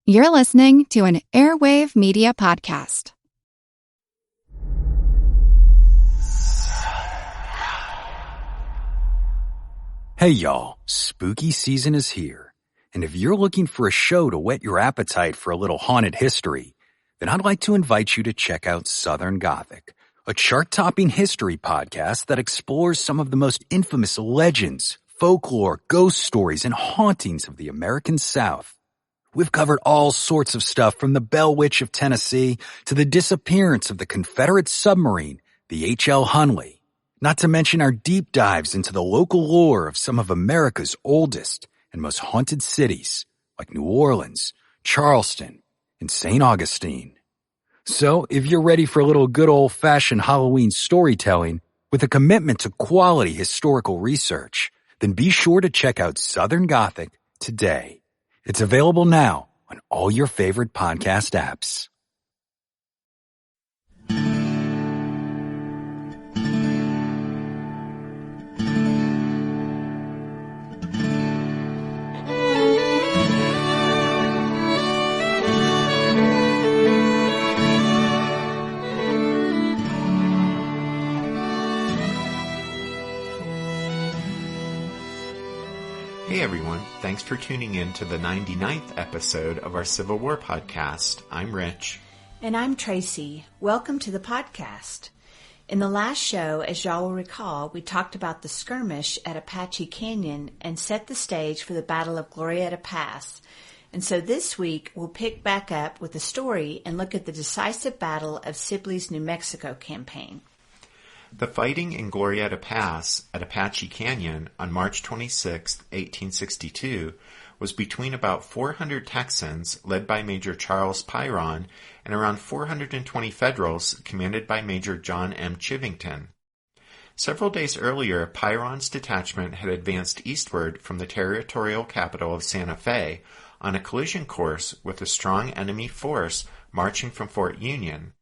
You're listening to an Airwave Media Podcast. Hey y'all, spooky season is here. And if you're looking for a show to whet your appetite for a little haunted history, then I'd like to invite you to check out Southern Gothic, a chart-topping history podcast that explores some of the most infamous legends, folklore, ghost stories, and hauntings of the American South. We've covered all sorts of stuff from the Bell Witch of Tennessee to the disappearance of the Confederate submarine, the H.L. Hunley, not to mention our deep dives into the local lore of some of America's oldest and most haunted cities, like New Orleans, Charleston, and St. Augustine. So, if you're ready for a little good old-fashioned Halloween storytelling with a commitment to quality historical research, then be sure to check out Southern Gothic today. It's available now on all your favorite podcast apps. Hey everyone, thanks for tuning in to the 99th episode of our Civil War podcast. I'm Rich. And I'm Tracy. Welcome to the podcast. In the last show, as y'all will recall, we talked about the skirmish at Apache Canyon and set the stage for the Battle of Glorieta Pass. And so this week, we'll pick back up with the story and look at the decisive Battle of Sibley's New Mexico campaign. The fighting in Glorieta Pass at Apache Canyon on March 26, 1862, was between about 400 Texans led by Major Charles Pyron and around 420 Federals commanded by Major John M. Chivington. Several days earlier, Pyron's detachment had advanced eastward from the territorial capital of Santa Fe on a collision course with a strong enemy force marching from Fort Union.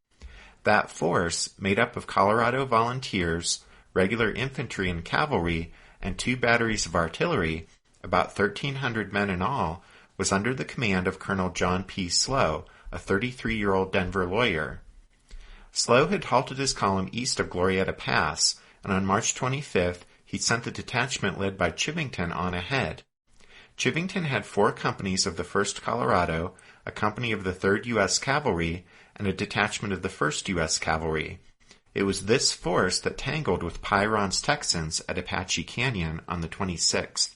That force, made up of Colorado volunteers, regular infantry and cavalry, and 2 batteries of artillery, about 1,300 men in all, was under the command of Colonel John P. Slow, a 33-year-old Denver lawyer. Slow had halted his column east of Glorieta Pass, and on March 25th, he sent the detachment led by Chivington on ahead. Chivington had 4 companies of the 1st Colorado, a company of the 3rd U.S. Cavalry, and a detachment of the 1st U.S. Cavalry. It was this force that tangled with Pyron's Texans at Apache Canyon on the 26th.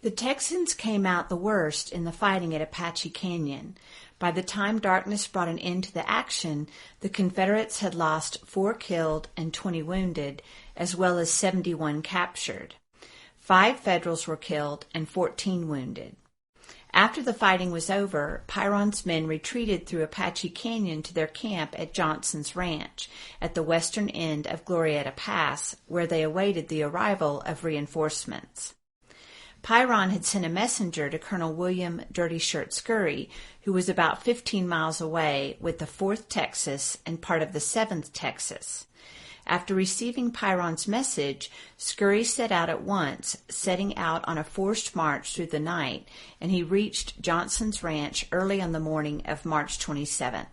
The Texans came out the worst in the fighting at Apache Canyon. By the time darkness brought an end to the action, the Confederates had lost 4 killed and 20 wounded, as well as 71 captured. 5 Federals were killed and 14 wounded. After the fighting was over, Pyron's men retreated through Apache Canyon to their camp at Johnson's Ranch at the western end of Glorieta Pass, where they awaited the arrival of reinforcements. Pyron had sent a messenger to Colonel William Dirty Shirt Scurry, who was about 15 miles away with the 4th Texas and part of the 7th Texas. After receiving Pyron's message, Scurry set out at once, setting out on a forced march through the night, and he reached Johnson's Ranch early on the morning of March 27th.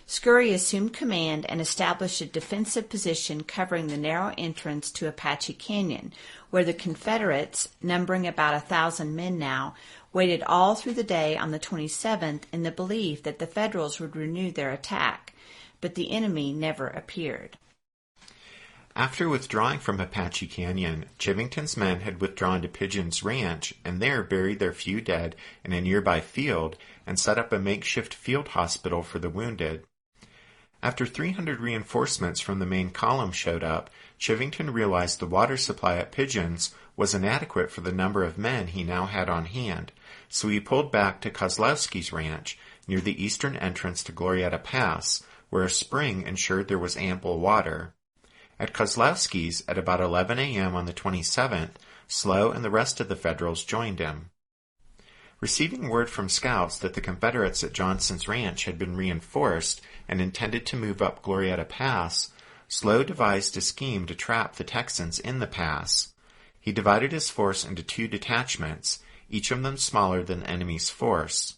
Scurry assumed command and established a defensive position covering the narrow entrance to Apache Canyon, where the Confederates, numbering about 1,000 men now, waited all through the day on the 27th in the belief that the Federals would renew their attack, but the enemy never appeared. After withdrawing from Apache Canyon, Chivington's men had withdrawn to Pigeon's Ranch and there buried their few dead in a nearby field and set up a makeshift field hospital for the wounded. After 300 reinforcements from the main column showed up, Chivington realized the water supply at Pigeon's was inadequate for the number of men he now had on hand, so he pulled back to Kozlowski's ranch near the eastern entrance to Glorieta Pass, where a spring ensured there was ample water. At Kozlowski's, at about 11 a.m. on the 27th, Slow and the rest of the Federals joined him. Receiving word from scouts that the Confederates at Johnson's Ranch had been reinforced and intended to move up Glorieta Pass, Slow devised a scheme to trap the Texans in the pass. He divided his force into 2 detachments, each of them smaller than the enemy's force.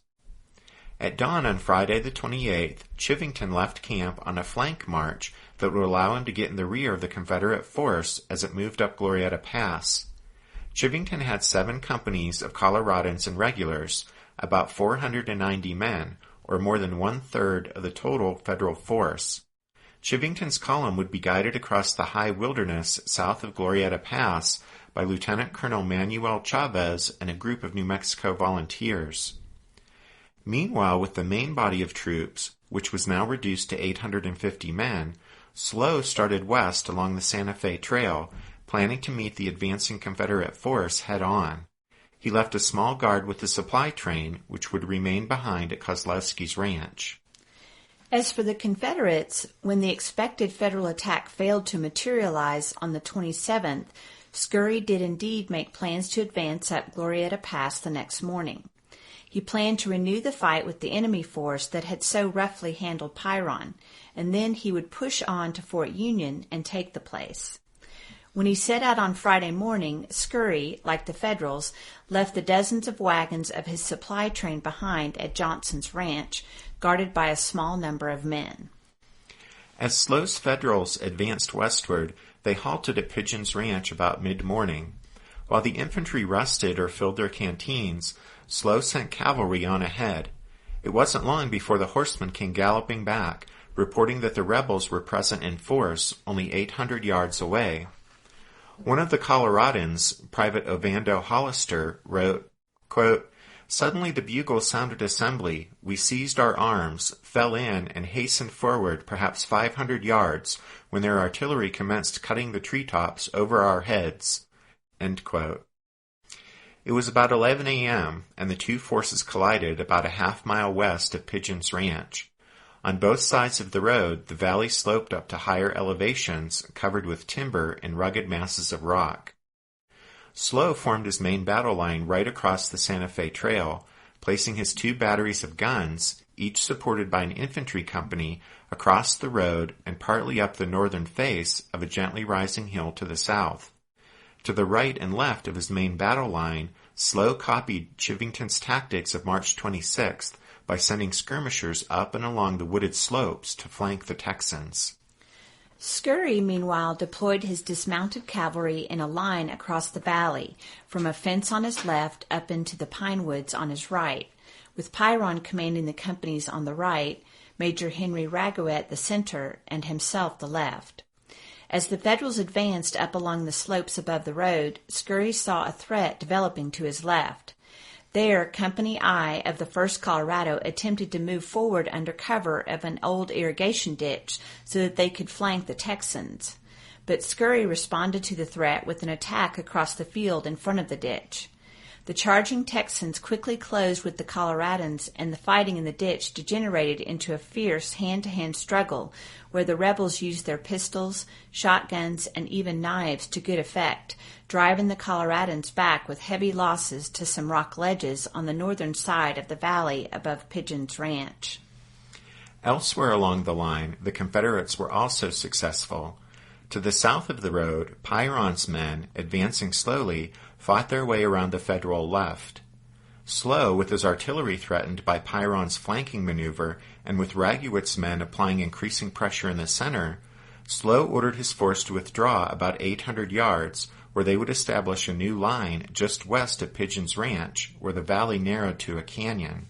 At dawn on Friday the 28th, Chivington left camp on a flank march that would allow him to get in the rear of the Confederate force as it moved up Glorieta Pass. Chivington had 7 companies of Coloradans and regulars, about 490 men, or more than 1/3 of the total Federal force. Chivington's column would be guided across the high wilderness south of Glorieta Pass by Lieutenant Colonel Manuel Chavez and a group of New Mexico volunteers. Meanwhile, with the main body of troops, which was now reduced to 850 men, Slow started west along the Santa Fe Trail, planning to meet the advancing Confederate force head-on. He left a small guard with the supply train, which would remain behind at Kozlowski's ranch. As for the Confederates, when the expected Federal attack failed to materialize on the 27th, Scurry did indeed make plans to advance up Glorieta Pass the next morning. He planned to renew the fight with the enemy force that had so roughly handled Pyron, and then he would push on to Fort Union and take the place. When he set out on Friday morning, Scurry, like the Federals, left the dozens of wagons of his supply train behind at Johnson's ranch, guarded by a small number of men. As Slow's Federals advanced westward, they halted at Pigeon's ranch about mid-morning. While the infantry rested or filled their canteens, Slow sent cavalry on ahead. It wasn't long before the horsemen came galloping back, reporting that the rebels were present in force only 800 yards away. One of the Coloradans, Private Ovando Hollister, wrote, quote, "Suddenly the bugle sounded assembly. We seized our arms, fell in, and hastened forward perhaps 500 yards when their artillery commenced cutting the treetops over our heads." End quote. It was about 11 a.m., and the two forces collided about a half-mile west of Pigeon's Ranch. On both sides of the road, the valley sloped up to higher elevations covered with timber and rugged masses of rock. Slow formed his main battle line right across the Santa Fe Trail, placing his 2 batteries of guns, each supported by an infantry company, across the road and partly up the northern face of a gently rising hill to the south. To the right and left of his main battle line, Slow copied Chivington's tactics of March 26th by sending skirmishers up and along the wooded slopes to flank the Texans. Scurry, meanwhile, deployed his dismounted cavalry in a line across the valley, from a fence on his left up into the pine woods on his right, with Pyron commanding the companies on the right, Major Henry Raguet the center, and himself the left. As the Federals advanced up along the slopes above the road, Scurry saw a threat developing to his left. There, Company I of the 1st Colorado attempted to move forward under cover of an old irrigation ditch so that they could flank the Texans. But Scurry responded to the threat with an attack across the field in front of the ditch. The charging Texans quickly closed with the Coloradans, and the fighting in the ditch degenerated into a fierce hand-to-hand struggle where the rebels used their pistols, shotguns, and even knives to good effect, driving the Coloradans back with heavy losses to some rock ledges on the northern side of the valley above Pigeon's Ranch. Elsewhere along the line, the Confederates were also successful. To the south of the road, Pyron's men, advancing slowly, fought their way around the Federal left. Slow, with his artillery threatened by Pyron's flanking maneuver and with Raguet's men applying increasing pressure in the center, Slow ordered his force to withdraw about 800 yards, where they would establish a new line just west of Pigeon's Ranch, where the valley narrowed to a canyon.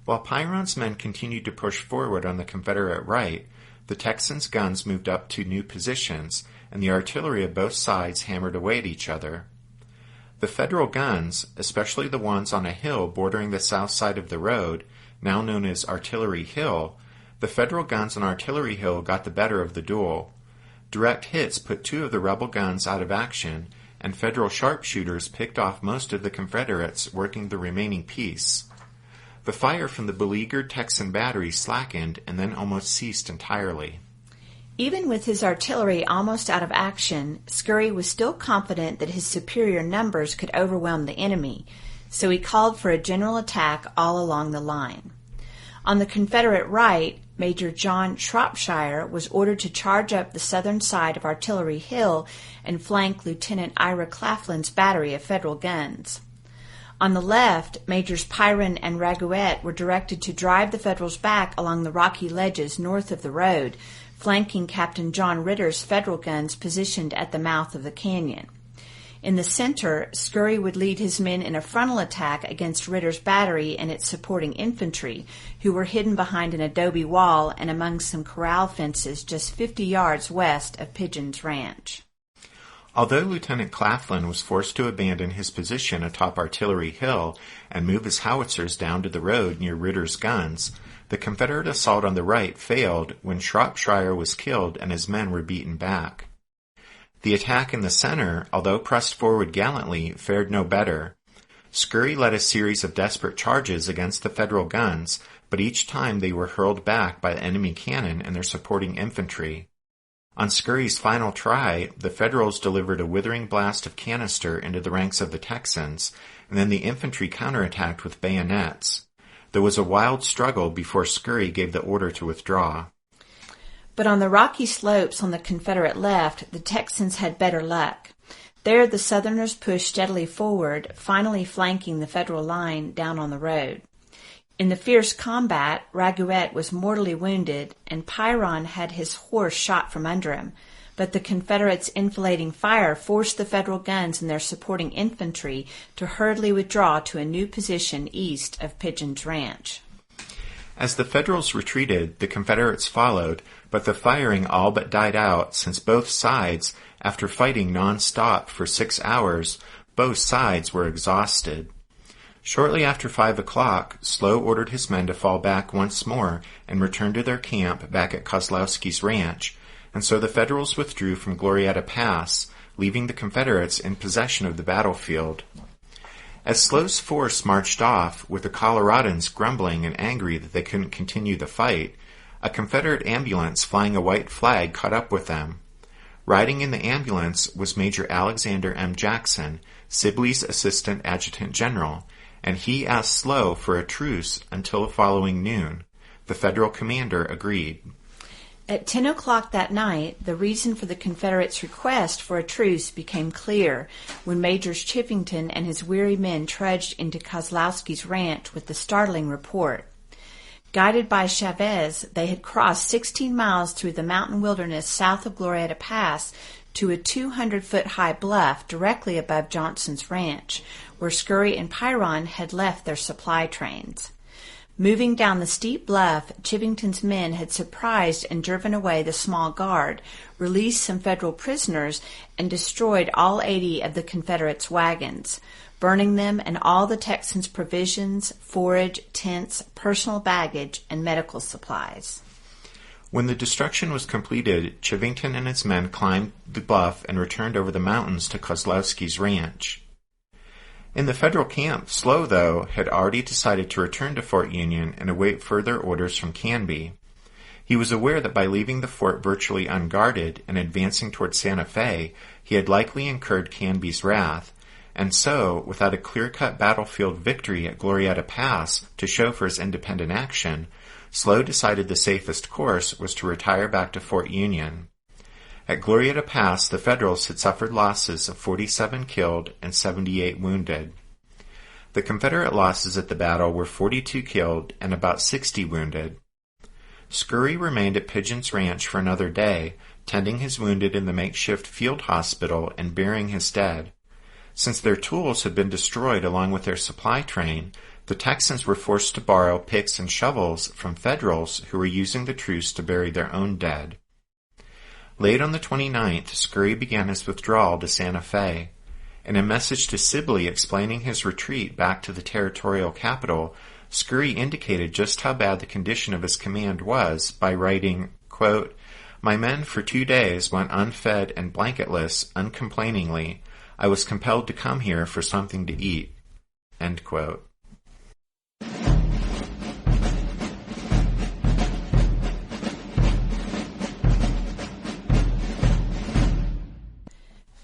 While Pyron's men continued to push forward on the Confederate right, the Texans' guns moved up to new positions, and the artillery of both sides hammered away at each other. The Federal guns, especially the ones on a hill bordering the south side of the road, now known as Artillery Hill, the Federal guns on Artillery Hill got the better of the duel. Direct hits put 2 of the rebel guns out of action, and Federal sharpshooters picked off most of the Confederates working the remaining piece. The fire from the beleaguered Texan battery slackened and then almost ceased entirely. Even with his artillery almost out of action, Scurry was still confident that his superior numbers could overwhelm the enemy, so he called for a general attack all along the line. On the Confederate right, Major John Shropshire was ordered to charge up the southern side of Artillery Hill and flank Lieutenant Ira Claflin's battery of Federal guns. On the left, Majors Pyron and Raguet were directed to drive the Federals back along the rocky ledges north of the road, flanking Captain John Ritter's Federal guns positioned at the mouth of the canyon. In the center, Scurry would lead his men in a frontal attack against Ritter's battery and its supporting infantry, who were hidden behind an adobe wall and among some corral fences just 50 yards west of Pigeon's Ranch. Although Lieutenant Claflin was forced to abandon his position atop Artillery Hill and move his howitzers down to the road near Ritter's guns, the Confederate assault on the right failed when Shropshire was killed and his men were beaten back. The attack in the center, although pressed forward gallantly, fared no better. Scurry led a series of desperate charges against the Federal guns, but each time they were hurled back by the enemy cannon and their supporting infantry. On Scurry's final try, the Federals delivered a withering blast of canister into the ranks of the Texans, and then the infantry counterattacked with bayonets. There was a wild struggle before Scurry gave the order to withdraw. But on the rocky slopes on the Confederate left, the Texans had better luck. There the Southerners pushed steadily forward, finally flanking the Federal line down on the road. In the fierce combat, Raguet was mortally wounded, and Pyron had his horse shot from under him, but the Confederates' enfilading fire forced the Federal guns and their supporting infantry to hurriedly withdraw to a new position east of Pigeon's Ranch. As the Federals retreated, the Confederates followed, but the firing all but died out since both sides, after fighting non-stop for 6 hours, both sides were exhausted. Shortly after 5 o'clock, Slow ordered his men to fall back once more and return to their camp back at Kozlowski's ranch, and so the Federals withdrew from Glorieta Pass, leaving the Confederates in possession of the battlefield. As Slow's force marched off, with the Coloradans grumbling and angry that they couldn't continue the fight, a Confederate ambulance flying a white flag caught up with them. Riding in the ambulance was Major Alexander M. Jackson, Sibley's Assistant Adjutant General, and he asked Slow for a truce until the following noon. The Federal commander agreed. At 10 o'clock that night, the reason for the Confederates' request for a truce became clear when Majors Chivington and his weary men trudged into Kozlowski's ranch with the startling report. Guided by Chavez, they had crossed 16 miles through the mountain wilderness south of Glorieta Pass to a 200-foot-high bluff directly above Johnson's ranch, where Scurry and Pyron had left their supply trains. Moving down the steep bluff, Chivington's men had surprised and driven away the small guard, released some Federal prisoners, and destroyed all 80 of the Confederates' wagons, burning them and all the Texans' provisions, forage, tents, personal baggage, and medical supplies. When the destruction was completed, Chivington and his men climbed the bluff and returned over the mountains to Kozlowski's ranch. In the Federal camp, Slow, though, had already decided to return to Fort Union and await further orders from Canby. He was aware that by leaving the fort virtually unguarded and advancing toward Santa Fe, he had likely incurred Canby's wrath, and so, without a clear-cut battlefield victory at Glorieta Pass to show for his independent action, Slow decided the safest course was to retire back to Fort Union. At Glorieta Pass, the Federals had suffered losses of 47 killed and 78 wounded. The Confederate losses at the battle were 42 killed and about 60 wounded. Scurry remained at Pigeon's Ranch for another day, tending his wounded in the makeshift field hospital and burying his dead. Since their tools had been destroyed along with their supply train, the Texans were forced to borrow picks and shovels from Federals who were using the truce to bury their own dead. Late on the 29th, Scurry began his withdrawal to Santa Fe. In a message to Sibley explaining his retreat back to the territorial capital, Scurry indicated just how bad the condition of his command was by writing, quote, "My men for 2 days went unfed and blanketless, uncomplainingly. I was compelled to come here for something to eat." End quote.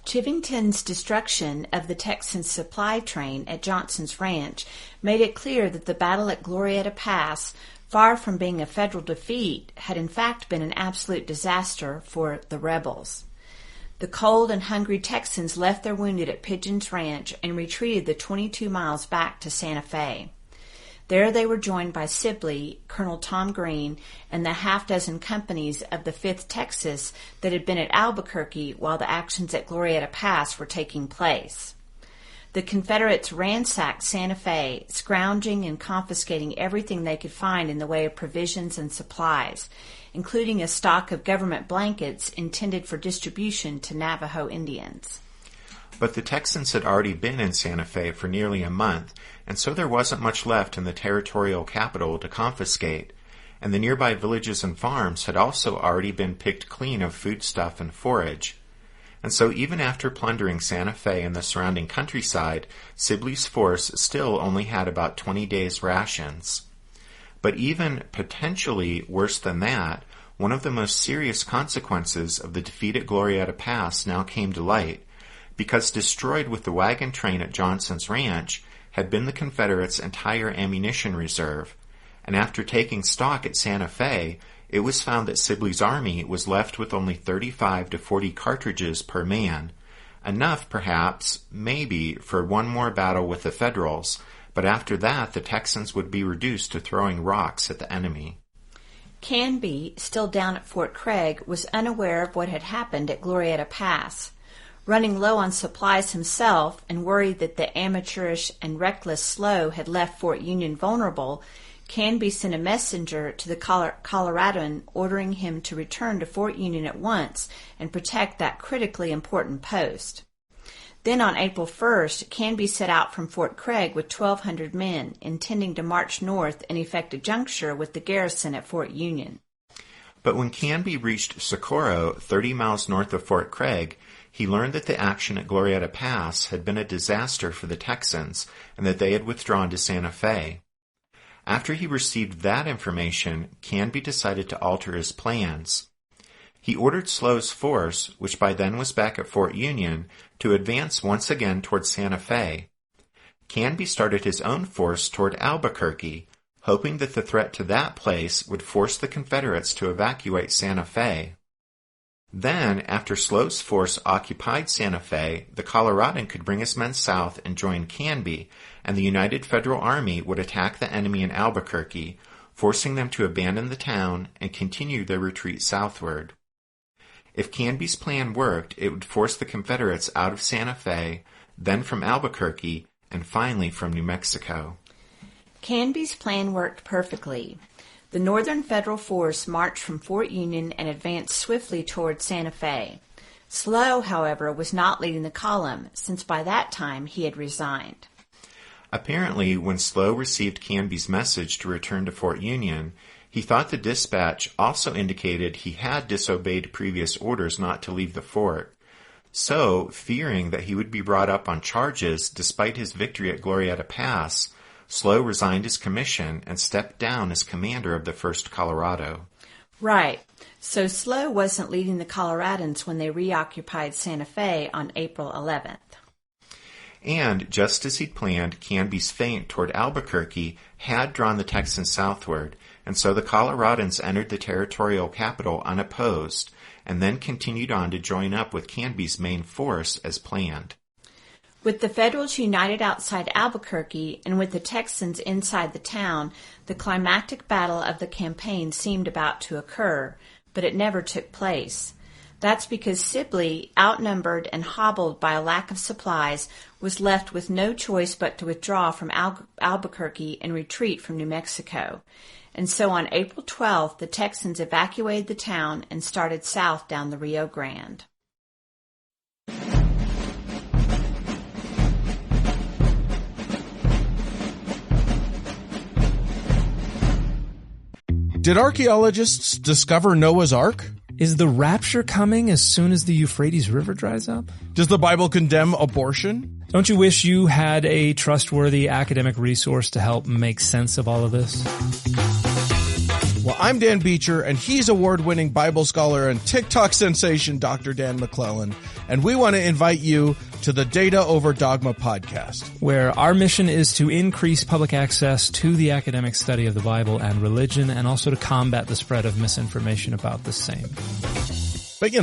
Chivington's destruction of the Texan supply train at Johnson's ranch made it clear that the battle at Glorieta Pass, far from being a Federal defeat, had in fact been an absolute disaster for the rebels. The cold and hungry Texans left their wounded at Pigeon's Ranch and retreated the 22 miles back to Santa Fe. There they were joined by Sibley, Colonel Tom Green, and the half-dozen companies of the 5th Texas that had been at Albuquerque while the actions at Glorieta Pass were taking place. The Confederates ransacked Santa Fe, scrounging and confiscating everything they could find in the way of provisions and supplies, including a stock of government blankets intended for distribution to Navajo Indians. But the Texans had already been in Santa Fe for nearly a month, and so there wasn't much left in the territorial capital to confiscate, and the nearby villages and farms had also already been picked clean of foodstuff and forage. And so even after plundering Santa Fe and the surrounding countryside, Sibley's force still only had about 20 days' rations. But even potentially worse than that, one of the most serious consequences of the defeat at Glorieta Pass now came to light, because destroyed with the wagon train at Johnson's Ranch had been the Confederates' entire ammunition reserve, and after taking stock at Santa Fe, it was found that Sibley's army was left with only 35 to 40 cartridges per man, enough perhaps, maybe, for one more battle with the Federals, but after that the Texans would be reduced to throwing rocks at the enemy. Canby, still down at Fort Craig, was unaware of what had happened at Glorieta Pass. Running low on supplies himself and worried that the amateurish and reckless Slough had left Fort Union vulnerable, Canby sent a messenger to the Coloradoan ordering him to return to Fort Union at once and protect that critically important post. Then on April 1st, Canby set out from Fort Craig with 1,200 men, intending to march north and effect a juncture with the garrison at Fort Union. But when Canby reached Socorro, 30 miles north of Fort Craig, he learned that the action at Glorieta Pass had been a disaster for the Texans and that they had withdrawn to Santa Fe. After he received that information, Canby decided to alter his plans. He ordered Slough's force, which by then was back at Fort Union, to advance once again toward Santa Fe. Canby started his own force toward Albuquerque, hoping that the threat to that place would force the Confederates to evacuate Santa Fe. Then, after Slough's force occupied Santa Fe, the Coloradan could bring his men south and join Canby, and the United Federal Army would attack the enemy in Albuquerque, forcing them to abandon the town and continue their retreat southward. If Canby's plan worked, it would force the Confederates out of Santa Fe, then from Albuquerque, and finally from New Mexico. Canby's plan worked perfectly. The Northern Federal force marched from Fort Union and advanced swiftly toward Santa Fe. Slough, however, was not leading the column, since by that time he had resigned. Apparently, when Slough received Canby's message to return to Fort Union, he thought the dispatch also indicated he had disobeyed previous orders not to leave the fort. So, fearing that he would be brought up on charges despite his victory at Glorieta Pass, Slough resigned his commission and stepped down as commander of the 1st Colorado. Right. So Slough wasn't leading the Coloradans when they reoccupied Santa Fe on April 11th. And, just as he'd planned, Canby's feint toward Albuquerque had drawn the Texans southward, and so the Coloradans entered the territorial capital unopposed, and then continued on to join up with Canby's main force as planned. With the Federals united outside Albuquerque and with the Texans inside the town, the climactic battle of the campaign seemed about to occur, but it never took place. That's because Sibley, outnumbered and hobbled by a lack of supplies, was left with no choice but to withdraw from Albuquerque and retreat from New Mexico. And so on April 12th, the Texans evacuated the town and started south down the Rio Grande. Did archaeologists discover Noah's Ark? Is the rapture coming as soon as the Euphrates River dries up? Does the Bible condemn abortion? Don't you wish you had a trustworthy academic resource to help make sense of all of this? Well, I'm Dan Beecher, and he's award-winning Bible scholar and TikTok sensation Dr. Dan McClellan, and we want to invite you to the Data Over Dogma podcast, where our mission is to increase public access to the academic study of the Bible and religion, and also to combat the spread of misinformation about the same. But,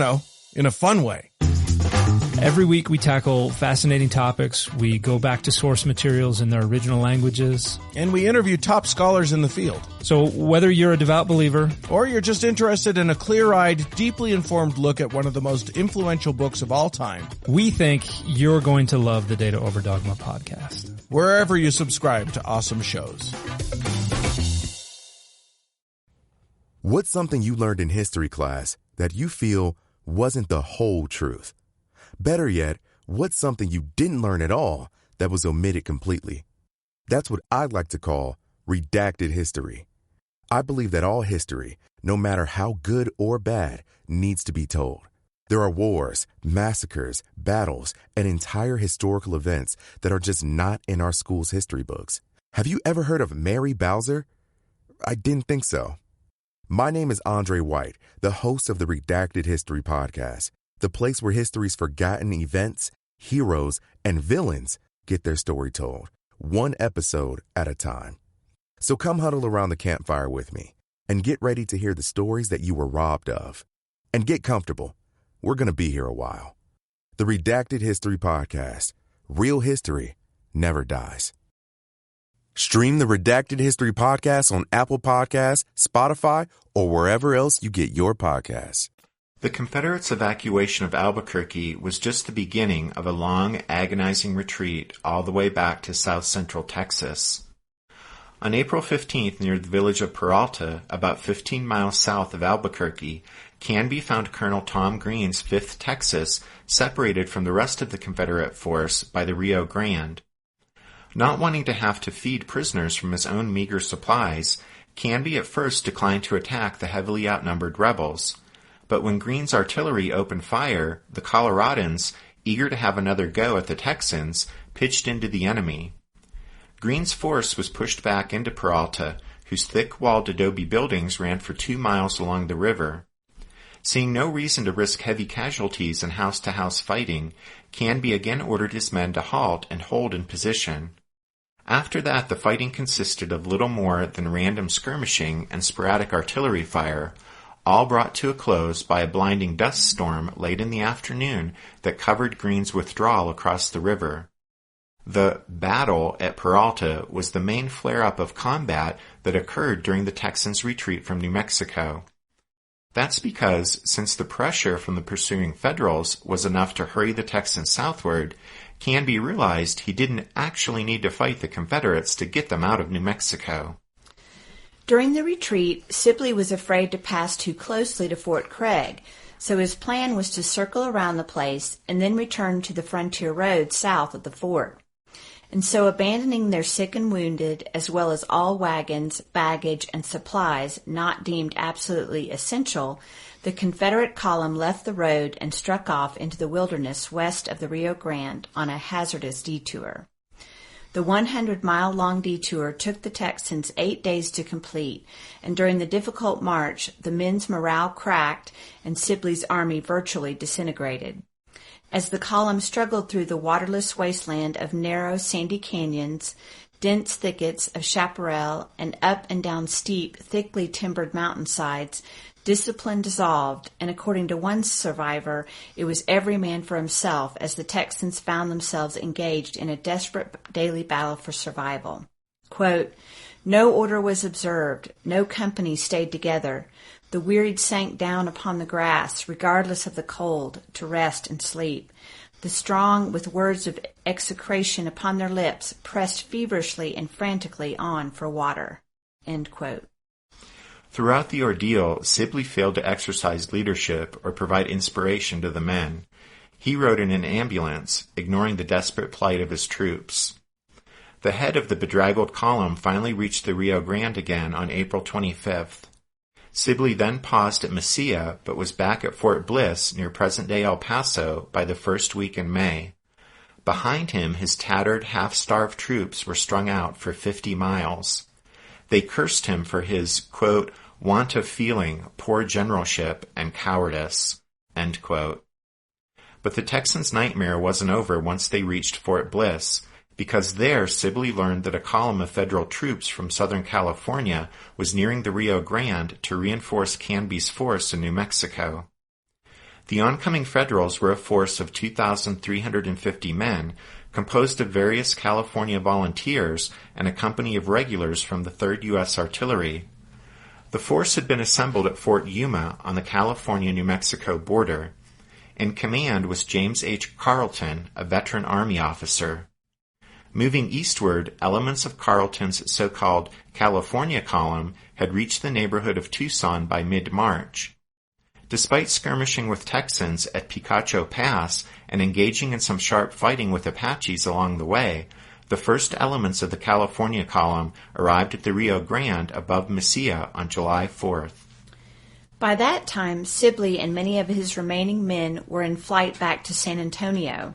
in a fun way. Every week we tackle fascinating topics. We go back to source materials in their original languages. And we interview top scholars in the field. So whether you're a devout believer, or you're just interested in a clear-eyed, deeply informed look at one of the most influential books of all time, we think you're going to love the Data Over Dogma podcast. Wherever you subscribe to awesome shows. What's something you learned in history class that you feel wasn't the whole truth? Better yet, what's something you didn't learn at all that was omitted completely? That's what I'd like to call redacted history. I believe that all history, no matter how good or bad, needs to be told. There are wars, massacres, battles, and entire historical events that are just not in our school's history books. Have you ever heard of Mary Bowser? I didn't think so. My name is Andre White, the host of the Redacted History Podcast, the place where history's forgotten events, heroes, and villains get their story told, one episode at a time. So come huddle around the campfire with me and get ready to hear the stories that you were robbed of. And get comfortable. We're going to be here a while. The Redacted History Podcast. Real history never dies. Stream the Redacted History Podcast on Apple Podcasts, Spotify, or wherever else you get your podcasts. The Confederates' evacuation of Albuquerque was just the beginning of a long, agonizing retreat all the way back to south-central Texas. On April 15th, near the village of Peralta, about 15 miles south of Albuquerque, Canby found Colonel Tom Green's 5th Texas separated from the rest of the Confederate force by the Rio Grande. Not wanting to have to feed prisoners from his own meager supplies, Canby at first declined to attack the heavily outnumbered rebels. But when Green's artillery opened fire, the Coloradans, eager to have another go at the Texans, pitched into the enemy. Green's force was pushed back into Peralta, whose thick-walled adobe buildings ran for 2 miles along the river. Seeing no reason to risk heavy casualties and house-to-house fighting, Canby again ordered his men to halt and hold in position. After that, the fighting consisted of little more than random skirmishing and sporadic artillery fire, all brought to a close by a blinding dust storm late in the afternoon that covered Green's withdrawal across the river. The battle at Peralta was the main flare-up of combat that occurred during the Texans' retreat from New Mexico. That's because, since the pressure from the pursuing Federals was enough to hurry the Texans southward, Canby realized he didn't actually need to fight the Confederates to get them out of New Mexico. During the retreat, Sibley was afraid to pass too closely to Fort Craig, so his plan was to circle around the place and then return to the frontier road south of the fort. And so, abandoning their sick and wounded, as well as all wagons, baggage, and supplies not deemed absolutely essential, the Confederate column left the road and struck off into the wilderness west of the Rio Grande on a hazardous detour. The 100-mile-long detour took the Texans 8 days to complete, and during the difficult march, the men's morale cracked and Sibley's army virtually disintegrated. As the column struggled through the waterless wasteland of narrow, sandy canyons, dense thickets of chaparral, and up and down steep, thickly timbered mountainsides, discipline dissolved, and according to one survivor, it was every man for himself as the Texans found themselves engaged in a desperate daily battle for survival. Quote, "No order was observed, no company stayed together. The wearied sank down upon the grass, regardless of the cold, to rest and sleep. The strong, with words of execration upon their lips, pressed feverishly and frantically on for water." End quote. Throughout the ordeal, Sibley failed to exercise leadership or provide inspiration to the men. He rode in an ambulance, ignoring the desperate plight of his troops. The head of the bedraggled column finally reached the Rio Grande again on April 25th. Sibley then paused at Mesilla, but was back at Fort Bliss near present-day El Paso by the first week in May. Behind him, his tattered, half-starved troops were strung out for 50 miles. They cursed him for his, quote, "want of feeling, poor generalship, and cowardice," end quote. But the Texans' nightmare wasn't over once they reached Fort Bliss, because there Sibley learned that a column of federal troops from Southern California was nearing the Rio Grande to reinforce Canby's force in New Mexico. The oncoming Federals were a force of 2,350 men, composed of various California volunteers and a company of regulars from the 3rd U.S. Artillery. The force had been assembled at Fort Yuma on the California-New Mexico border. In command was James H. Carleton, a veteran Army officer. Moving eastward, elements of Carleton's so-called California Column had reached the neighborhood of Tucson by mid-March. Despite skirmishing with Texans at Picacho Pass and engaging in some sharp fighting with Apaches along the way, the first elements of the California Column arrived at the Rio Grande above Mesilla on July 4th. By that time, Sibley and many of his remaining men were in flight back to San Antonio.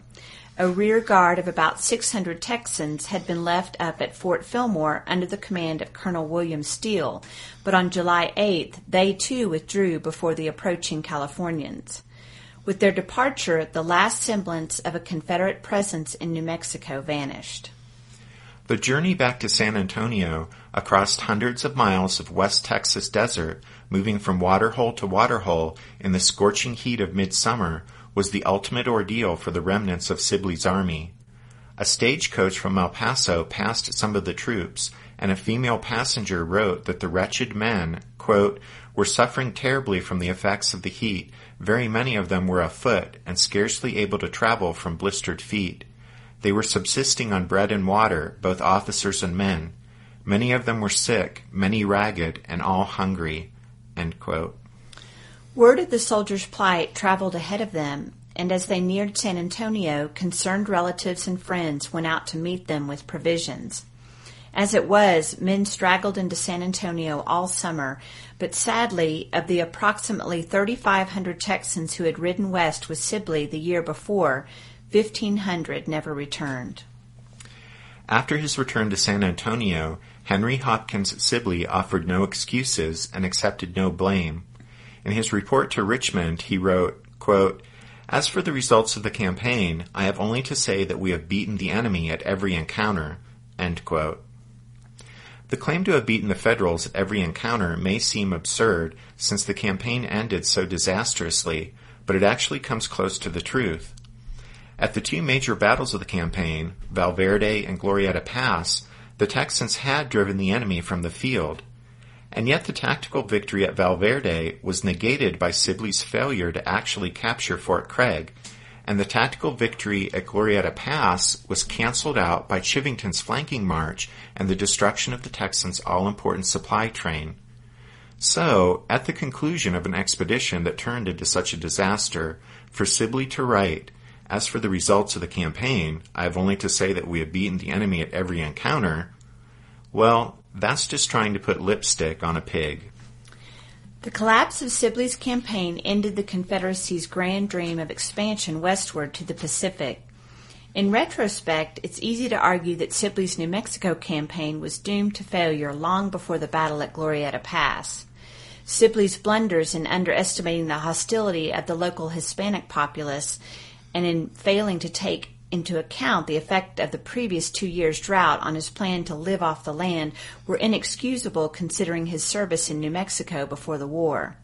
A rear guard of about 600 Texans had been left up at Fort Fillmore under the command of Colonel William Steele, but on July 8th they too withdrew before the approaching Californians. With their departure, the last semblance of a Confederate presence in New Mexico vanished. The journey back to San Antonio, across hundreds of miles of West Texas desert, moving from waterhole to waterhole in the scorching heat of midsummer, was the ultimate ordeal for the remnants of Sibley's army. A stagecoach from El Paso passed some of the troops, and a female passenger wrote that the wretched men, quote, were suffering terribly from the effects of the heat. Very many of them were afoot and scarcely able to travel from blistered feet. They were subsisting on bread and water, both officers and men. Many of them were sick, many ragged, and all hungry. End quote. Word of the soldiers' plight traveled ahead of them, and as they neared San Antonio, concerned relatives and friends went out to meet them with provisions. As it was, men straggled into San Antonio all summer, but sadly, of the approximately 3,500 Texans who had ridden west with Sibley the year before, 1,500 never returned. After his return to San Antonio, Henry Hopkins Sibley offered no excuses and accepted no blame. In his report to Richmond, he wrote, quote, "As for the results of the campaign, I have only to say that we have beaten the enemy at every encounter." End quote. The claim to have beaten the Federals at every encounter may seem absurd since the campaign ended so disastrously, but it actually comes close to the truth. At the two major battles of the campaign, Valverde and Glorieta Pass, the Texans had driven the enemy from the field. And yet the tactical victory at Valverde was negated by Sibley's failure to actually capture Fort Craig, and the tactical victory at Glorieta Pass was canceled out by Chivington's flanking march and the destruction of the Texans' all-important supply train. So, at the conclusion of an expedition that turned into such a disaster, for Sibley to write, "As for the results of the campaign, I have only to say that we have beaten the enemy at every encounter," well, that's just trying to put lipstick on a pig. The collapse of Sibley's campaign ended the Confederacy's grand dream of expansion westward to the Pacific. In retrospect, it's easy to argue that Sibley's New Mexico campaign was doomed to failure long before the battle at Glorieta Pass. Sibley's blunders in underestimating the hostility of the local Hispanic populace and in failing to take into account the effect of the previous 2 years' drought on his plan to live off the land were inexcusable considering his service in New Mexico before the war.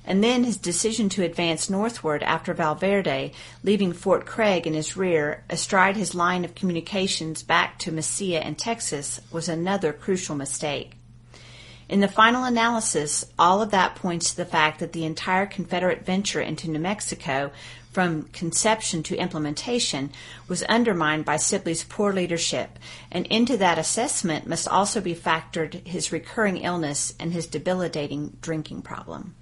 And then his decision to advance northward after Valverde, leaving Fort Craig in his rear astride his line of communications back to Mesilla and Texas, was another crucial mistake. In the final analysis, all of that points to the fact that the entire Confederate venture into New Mexico, from conception to implementation, was undermined by Sibley's poor leadership, and into that assessment must also be factored his recurring illness and his debilitating drinking problem.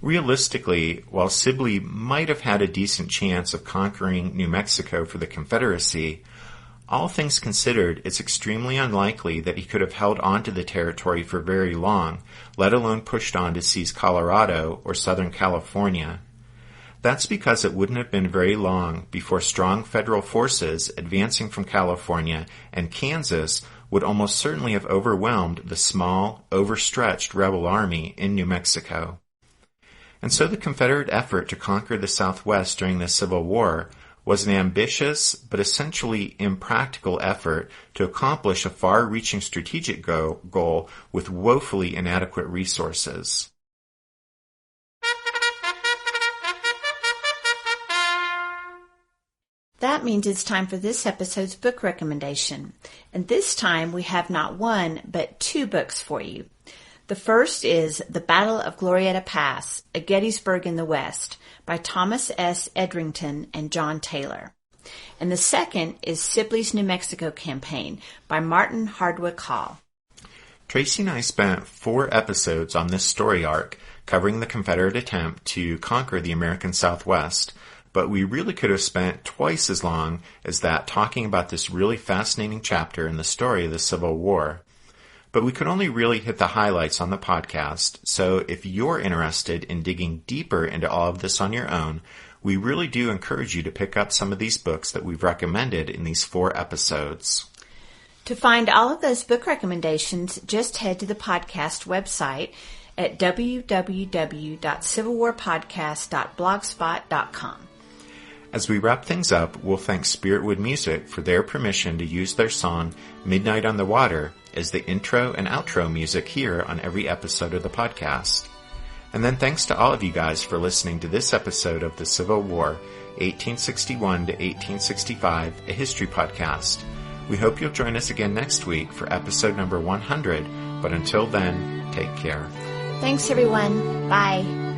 Realistically, while Sibley might have had a decent chance of conquering New Mexico for the Confederacy, all things considered, it's extremely unlikely that he could have held on to the territory for very long, let alone pushed on to seize Colorado or Southern California. That's because it wouldn't have been very long before strong federal forces advancing from California and Kansas would almost certainly have overwhelmed the small, overstretched rebel army in New Mexico. And so the Confederate effort to conquer the Southwest during the Civil War was an ambitious but essentially impractical effort to accomplish a far-reaching strategic goal with woefully inadequate resources. That means it's time for this episode's book recommendation. And this time we have not one, but two books for you. The first is The Battle of Glorieta Pass, a Gettysburg in the West, by Thomas S. Edrington and John Taylor. And the second is Sibley's New Mexico Campaign by Martin Hardwick Hall. Tracy and I spent 4 episodes on this story arc covering the Confederate attempt to conquer the American Southwest, but we really could have spent twice as long as that talking about this really fascinating chapter in the story of the Civil War. But we could only really hit the highlights on the podcast, so if you're interested in digging deeper into all of this on your own, we really do encourage you to pick up some of these books that we've recommended in these 4 episodes. To find all of those book recommendations, just head to the podcast website at www.civilwarpodcast.blogspot.com. As we wrap things up, we'll thank Spiritwood Music for their permission to use their song Midnight on the Water as the intro and outro music here on every episode of the podcast. And then thanks to all of you guys for listening to this episode of the Civil War, 1861 to 1865, a history podcast. We hope you'll join us again next week for episode number 100, but until then, take care. Thanks everyone. Bye.